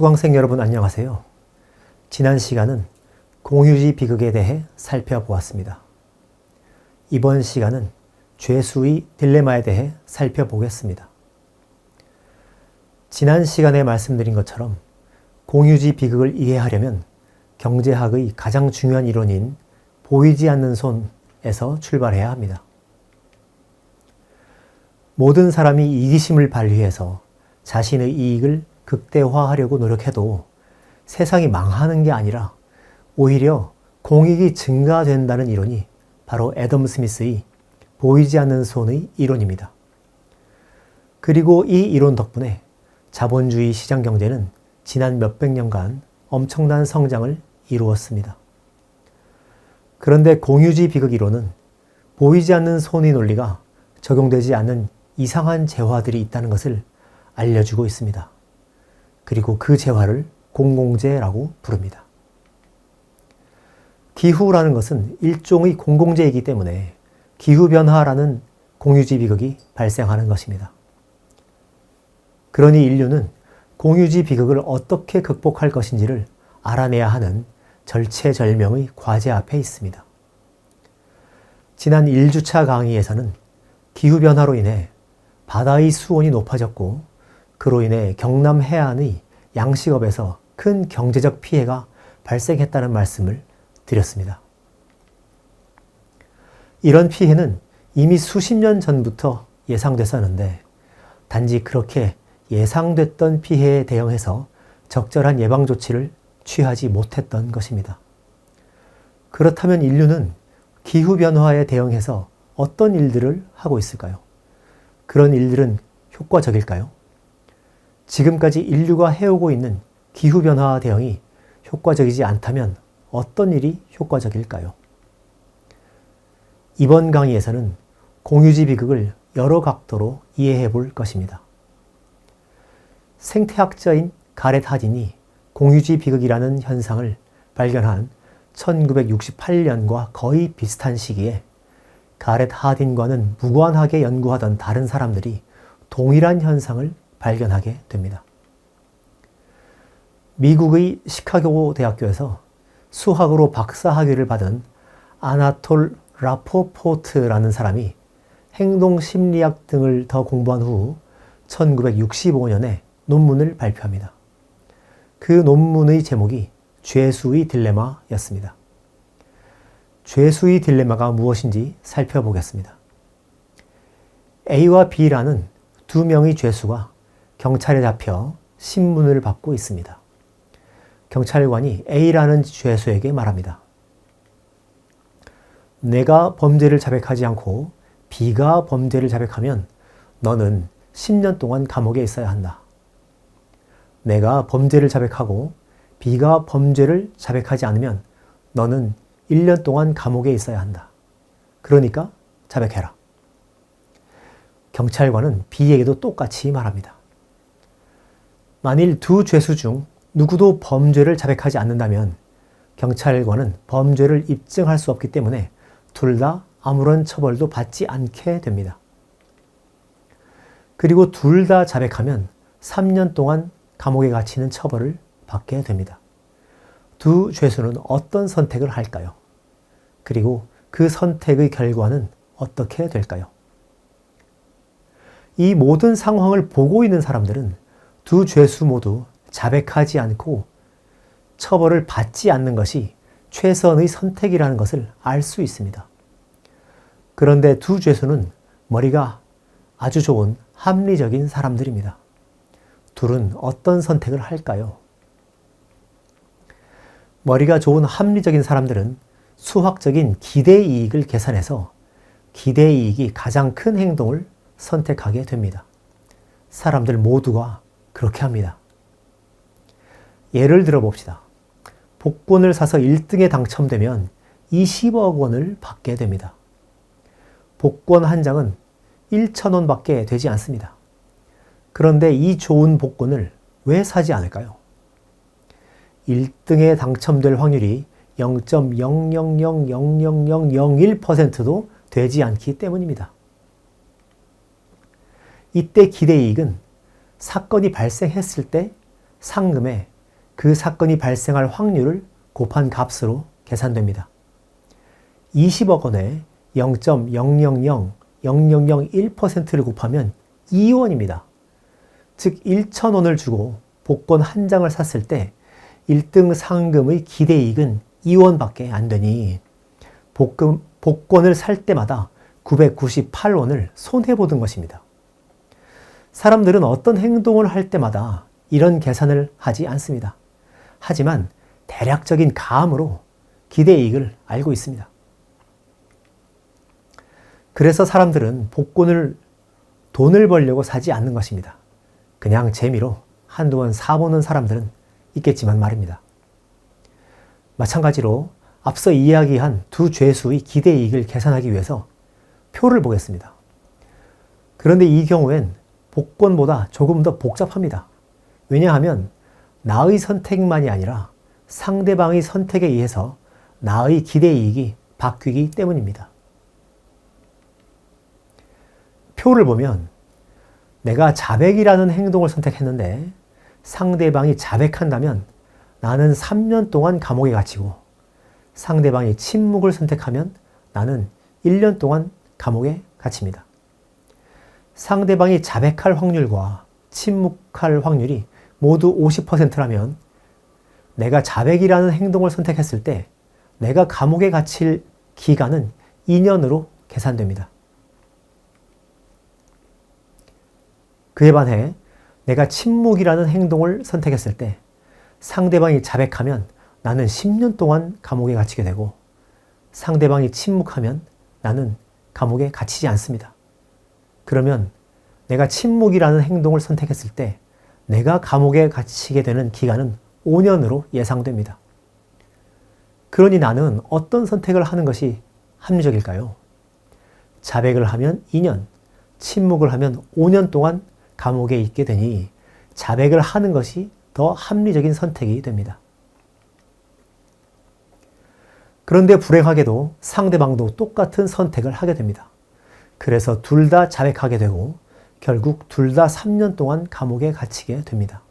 수강생 여러분 안녕하세요. 지난 시간은 공유지 비극에 대해 살펴보았습니다. 이번 시간은 죄수의 딜레마에 대해 살펴보겠습니다. 지난 시간에 말씀드린 것처럼 공유지 비극을 이해하려면 경제학의 가장 중요한 이론인 보이지 않는 손에서 출발해야 합니다. 모든 사람이 이기심을 발휘해서 자신의 이익을 극대화하려고 노력해도 세상이 망하는 게 아니라 오히려 공익이 증가된다는 이론이 바로 애덤 스미스의 보이지 않는 손의 이론입니다. 그리고 이 이론 덕분에 자본주의 시장 경제는 지난 몇백 년간 엄청난 성장을 이루었습니다. 그런데 공유지 비극 이론은 보이지 않는 손의 논리가 적용되지 않는 이상한 재화들이 있다는 것을 알려주고 있습니다. 그리고 그 재화를 공공재라고 부릅니다. 기후라는 것은 일종의 공공재이기 때문에 기후변화라는 공유지 비극이 발생하는 것입니다. 그러니 인류는 공유지 비극을 어떻게 극복할 것인지를 알아내야 하는 절체절명의 과제 앞에 있습니다. 지난 1주차 강의에서는 기후변화로 인해 바다의 수온이 높아졌고 그로 인해 경남 해안의 양식업에서 큰 경제적 피해가 발생했다는 말씀을 드렸습니다. 이런 피해는 이미 수십 년 전부터 예상됐었는데 단지 그렇게 예상됐던 피해에 대응해서 적절한 예방 조치를 취하지 못했던 것입니다. 그렇다면 인류는 기후변화에 대응해서 어떤 일들을 하고 있을까요? 그런 일들은 효과적일까요? 지금까지 인류가 해오고 있는 기후변화 대응이 효과적이지 않다면 어떤 일이 효과적일까요? 이번 강의에서는 공유지 비극을 여러 각도로 이해해 볼 것입니다. 생태학자인 가렛 하딘이 공유지 비극이라는 현상을 발견한 1968년과 거의 비슷한 시기에 가렛 하딘과는 무관하게 연구하던 다른 사람들이 동일한 현상을 발견하게 됩니다. 미국의 시카고 대학교에서 수학으로 박사학위를 받은 아나톨 라포포트라는 사람이 행동심리학 등을 더 공부한 후 1965년에 논문을 발표합니다. 그 논문의 제목이 죄수의 딜레마였습니다. 죄수의 딜레마가 무엇인지 살펴보겠습니다. A와 B라는 두 명의 죄수가 경찰에 잡혀 신문을 받고 있습니다. 경찰관이 A라는 죄수에게 말합니다. 내가 범죄를 자백하지 않고 B가 범죄를 자백하면 너는 10년 동안 감옥에 있어야 한다. 내가 범죄를 자백하고 B가 범죄를 자백하지 않으면 너는 1년 동안 감옥에 있어야 한다. 그러니까 자백해라. 경찰관은 B에게도 똑같이 말합니다. 만일 두 죄수 중 누구도 범죄를 자백하지 않는다면 경찰관은 범죄를 입증할 수 없기 때문에 둘 다 아무런 처벌도 받지 않게 됩니다. 그리고 둘 다 자백하면 3년 동안 감옥에 갇히는 처벌을 받게 됩니다. 두 죄수는 어떤 선택을 할까요? 그리고 그 선택의 결과는 어떻게 될까요? 이 모든 상황을 보고 있는 사람들은 두 죄수 모두 자백하지 않고 처벌을 받지 않는 것이 최선의 선택이라는 것을 알 수 있습니다. 그런데 두 죄수는 머리가 아주 좋은 합리적인 사람들입니다. 둘은 어떤 선택을 할까요? 머리가 좋은 합리적인 사람들은 수학적인 기대 이익을 계산해서 기대 이익이 가장 큰 행동을 선택하게 됩니다. 사람들 모두가 그렇게 합니다. 예를 들어 봅시다. 복권을 사서 1등에 당첨되면 20억 원을 받게 됩니다. 복권 한 장은 1,000원 밖에 되지 않습니다. 그런데 이 좋은 복권을 왜 사지 않을까요? 1등에 당첨될 확률이 0.000001%도 되지 않기 때문입니다. 이때 기대이익은 사건이 발생했을 때 상금에 그 사건이 발생할 확률을 곱한 값으로 계산됩니다. 20억 원에 0.000001%를 곱하면 2원입니다. 즉 1,000원을 주고 복권 한 장을 샀을 때 1등 상금의 기대이익은 2원밖에 안 되니 복권을 살 때마다 998원을 손해보던 것입니다. 사람들은 어떤 행동을 할 때마다 이런 계산을 하지 않습니다. 하지만 대략적인 감으로 기대이익을 알고 있습니다. 그래서 사람들은 복권을 돈을 벌려고 사지 않는 것입니다. 그냥 재미로 한두 번 사보는 사람들은 있겠지만 말입니다. 마찬가지로 앞서 이야기한 두 죄수의 기대이익을 계산하기 위해서 표를 보겠습니다. 그런데 이 경우엔 복권보다 조금 더 복잡합니다. 왜냐하면 나의 선택만이 아니라 상대방의 선택에 의해서 나의 기대이익이 바뀌기 때문입니다. 표를 보면 내가 자백이라는 행동을 선택했는데 상대방이 자백한다면 나는 3년 동안 감옥에 갇히고 상대방이 침묵을 선택하면 나는 1년 동안 감옥에 갇힙니다. 상대방이 자백할 확률과 침묵할 확률이 모두 50%라면 내가 자백이라는 행동을 선택했을 때 내가 감옥에 갇힐 기간은 2년으로 계산됩니다. 그에 반해 내가 침묵이라는 행동을 선택했을 때 상대방이 자백하면 나는 10년 동안 감옥에 갇히게 되고 상대방이 침묵하면 나는 감옥에 갇히지 않습니다. 그러면 내가 침묵이라는 행동을 선택했을 때 내가 감옥에 갇히게 되는 기간은 5년으로 예상됩니다. 그러니 나는 어떤 선택을 하는 것이 합리적일까요? 자백을 하면 2년, 침묵을 하면 5년 동안 감옥에 있게 되니 자백을 하는 것이 더 합리적인 선택이 됩니다. 그런데 불행하게도 상대방도 똑같은 선택을 하게 됩니다. 그래서 둘 다 자백하게 되고 결국 둘 다 3년 동안 감옥에 갇히게 됩니다.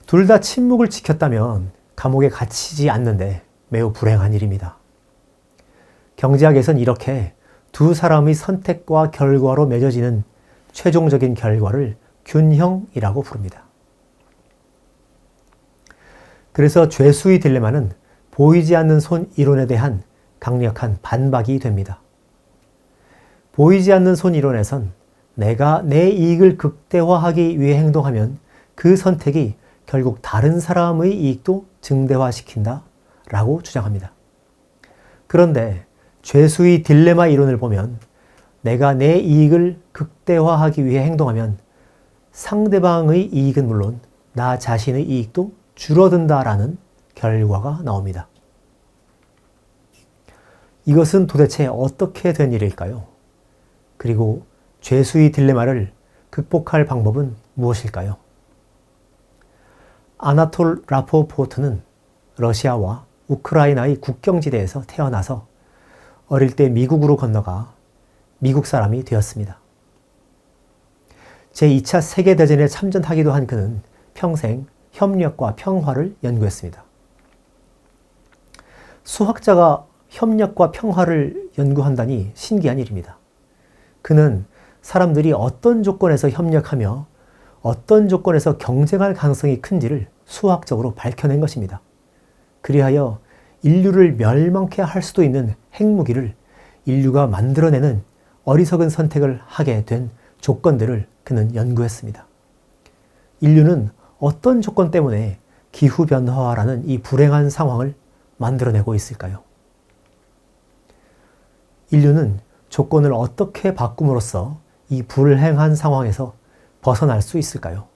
둘 다 침묵을 지켰다면 감옥에 갇히지 않는데 매우 불행한 일입니다. 경제학에선 이렇게 두 사람의 선택과 결과로 맺어지는 최종적인 결과를 균형이라고 부릅니다. 그래서 죄수의 딜레마는 보이지 않는 손 이론에 대한 강력한 반박이 됩니다. 보이지 않는 손 이론에선 내가 내 이익을 극대화하기 위해 행동하면 그 선택이 결국 다른 사람의 이익도 증대화시킨다 라고 주장합니다. 그런데 죄수의 딜레마 이론을 보면 내가 내 이익을 극대화하기 위해 행동하면 상대방의 이익은 물론 나 자신의 이익도 줄어든다라는 결과가 나옵니다. 이것은 도대체 어떻게 된 일일까요? 그리고 죄수의 딜레마를 극복할 방법은 무엇일까요? 아나톨 라포포트는 러시아와 우크라이나의 국경지대에서 태어나서 어릴 때 미국으로 건너가 미국 사람이 되었습니다. 제2차 세계대전에 참전하기도 한 그는 평생 협력과 평화를 연구했습니다. 수학자가 협력과 평화를 연구한다니 신기한 일입니다. 그는 사람들이 어떤 조건에서 협력하며 어떤 조건에서 경쟁할 가능성이 큰지를 수학적으로 밝혀낸 것입니다. 그리하여 인류를 멸망케 할 수도 있는 핵무기를 인류가 만들어내는 어리석은 선택을 하게 된 조건들을 그는 연구했습니다. 인류는 어떤 조건 때문에 기후변화라는 이 불행한 상황을 만들어내고 있을까요? 인류는 조건을 어떻게 바꿈으로써 이 불행한 상황에서 벗어날 수 있을까요?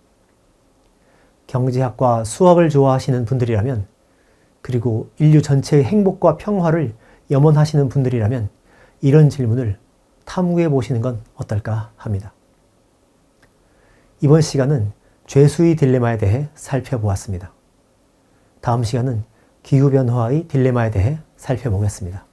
경제학과 수학을 좋아하시는 분들이라면, 그리고 인류 전체의 행복과 평화를 염원하시는 분들이라면 이런 질문을 탐구해 보시는 건 어떨까 합니다. 이번 시간은 죄수의 딜레마에 대해 살펴보았습니다. 다음 시간은 기후변화의 딜레마에 대해 살펴보겠습니다.